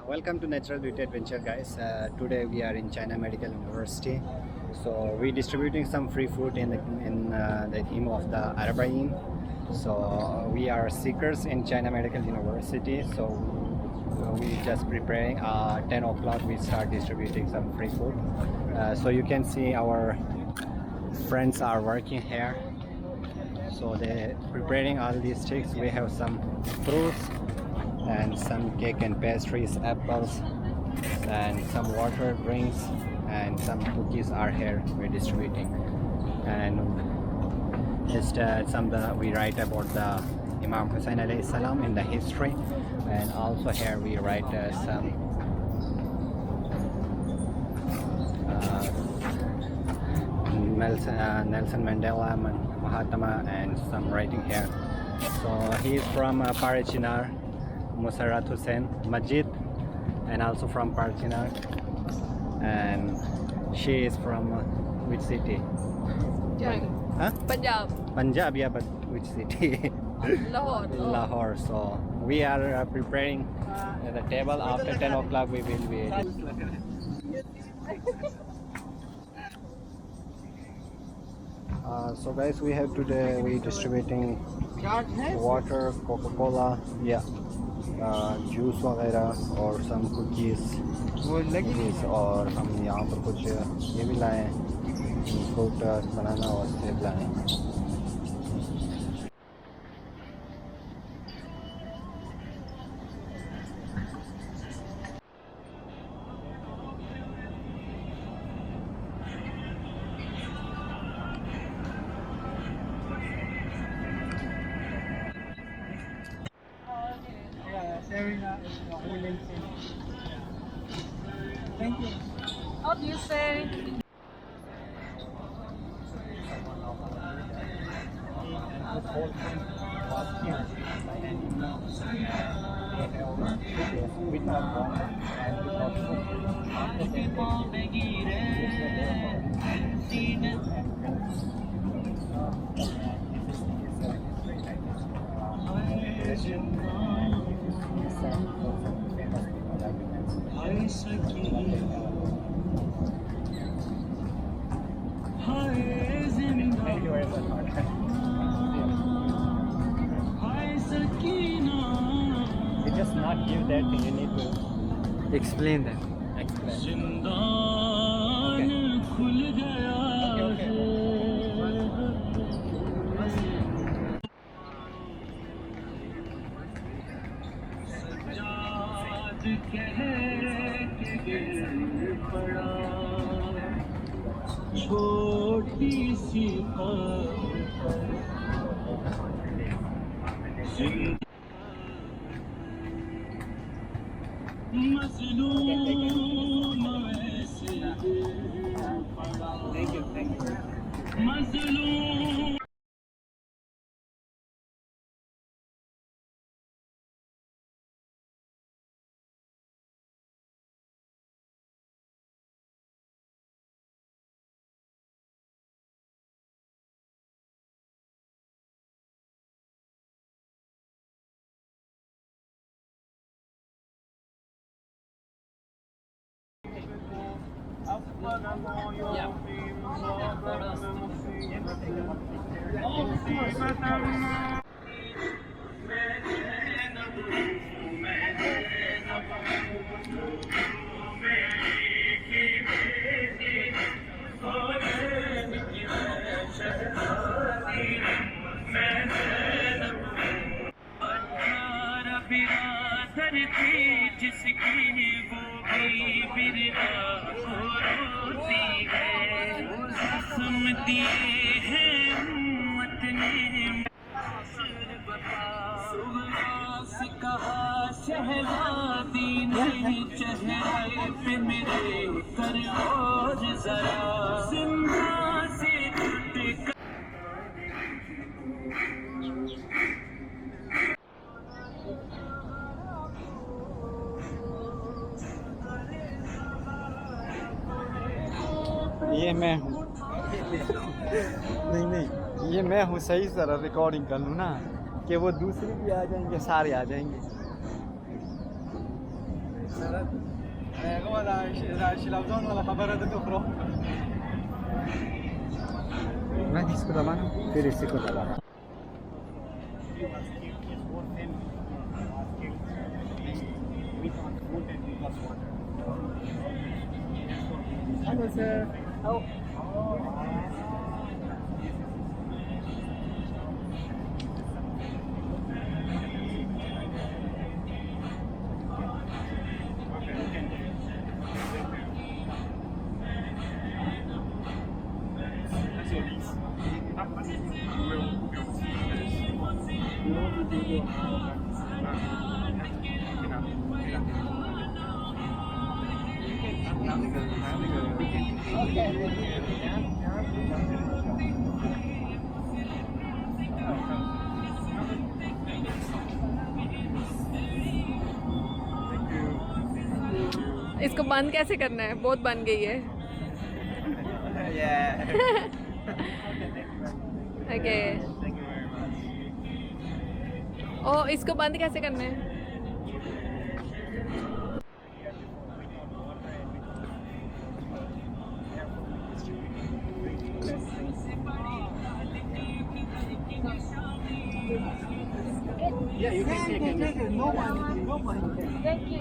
Welcome to Natural Beauty Adventure, guys. Today we are in China Medical University. So we're distributing some free food in the theme of the Arbaeen. So we are seekers in China Medical University. So we just preparing. 10 o'clock we start distributing some free food. So you can see our friends are working here. So they're preparing all these sticks. We have some fruits and some cake and pastries, apples, and some water drinks, and some cookies are here we're distributing. And just we write about the Imam Hussain alayhi salam in the history, and also here we write some Nelson Mandela, Mahatma, and some writing here. So he is from Parachinar, Musarrat Hussain Majid, and also from Parachinar. And she is from which city? Huh? Punjab, yeah, but which city? Lahore. Lahore. So we are preparing the table. After 10 o'clock we will be so guys, we have today we distributing water, Coca-Cola, yeah, juice वगैरह और some cookies और हम यहाँ पर कुछ ये भी लाए फ्रूट बनाना और सेब लाए. Thank you. How do you say? Thank you very much. You just not give that thing, you need to explain that. Explain. छोटी सी मज़लूम वैसे मज़लूम जिसकी वो भी बिरदा होती है कसम दिए हैं उम्मत ने सुगरा से कहा शहजादी ने चेहरे पे मेरे कर और जरा जिंदा से टूट ये मैं हूँ. नहीं, ये मैं हूँ. सही सर रिकॉर्डिंग कर लूँ ना कि वो दूसरे भी आ जाएंगे, सारे आ जाएंगे. मैं इसको दबाना फिर इसी को दबाना Hello sir. Oh. इसको बंद कैसे करना है? बहुत बन गई है। ओके। ओ इसको बंद कैसे करना है? Yeah, you can take it. No money. Thank you.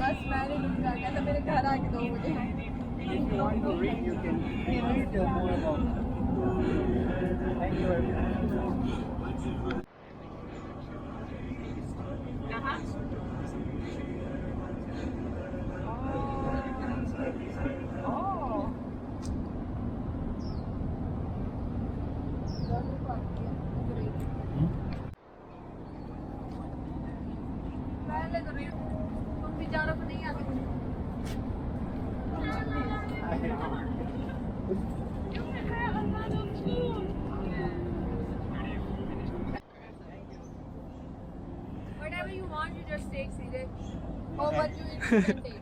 बस मैंने रुका कहता मेरे घर आके दो मुझे। If you want to read, you can read more about it. Thank you very much. Whatever you want, you just take, Sile. How much you can take?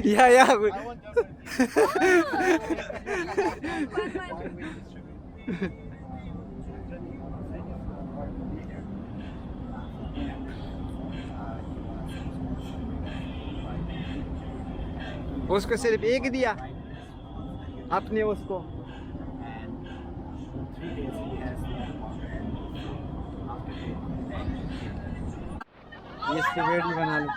Yeah, yeah. Oh! उसको सिर्फ एक दिया अपने उसको इसकी वीडियो बना लो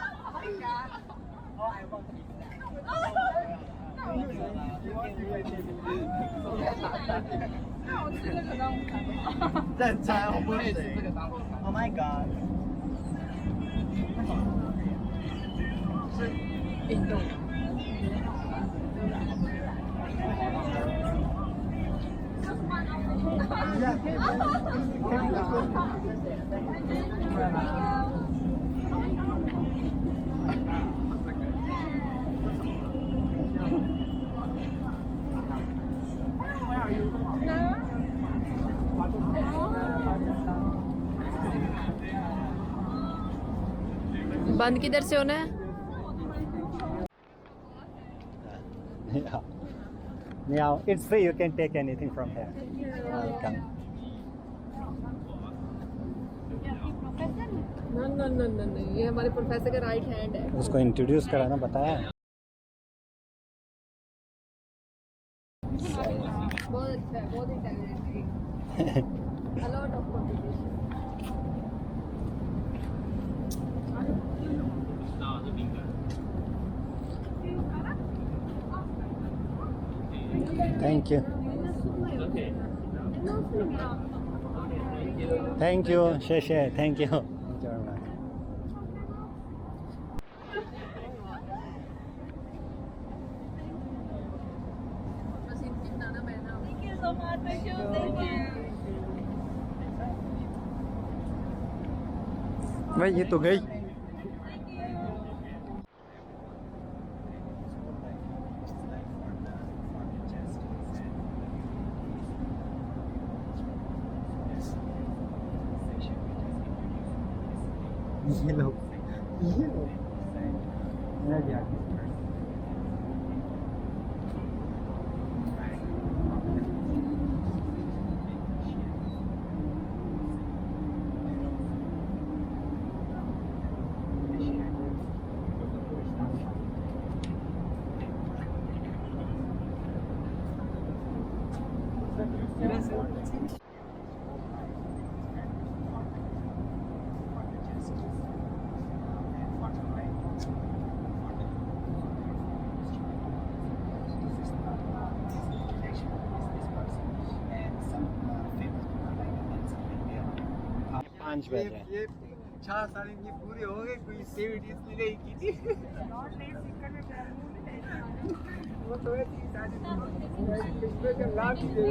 Oh my god. बंद किधर से होना है? Yeah. Yeah, it's free. You can take anything from here. Welcome. No, ये हमारे प्रोफेसर का राइट हैंड है। उसको इंट्रोड्यूस कराना बताया बहुत अच्छा है, बहुत इंटेलिजेंट है। A lot of contribution. Thank you. Thank you. Sheshe. Thank you. Thank you very much. Thank you so much. Thank you. भाई ये तो गई ये लो पाँच बज रहे हैं। ये 4 साल इनकी पूरी हो गई, कोई सेविट इसलिए नहीं की थी। वो तो है 3 साल स्पेशल लाभ ही दे।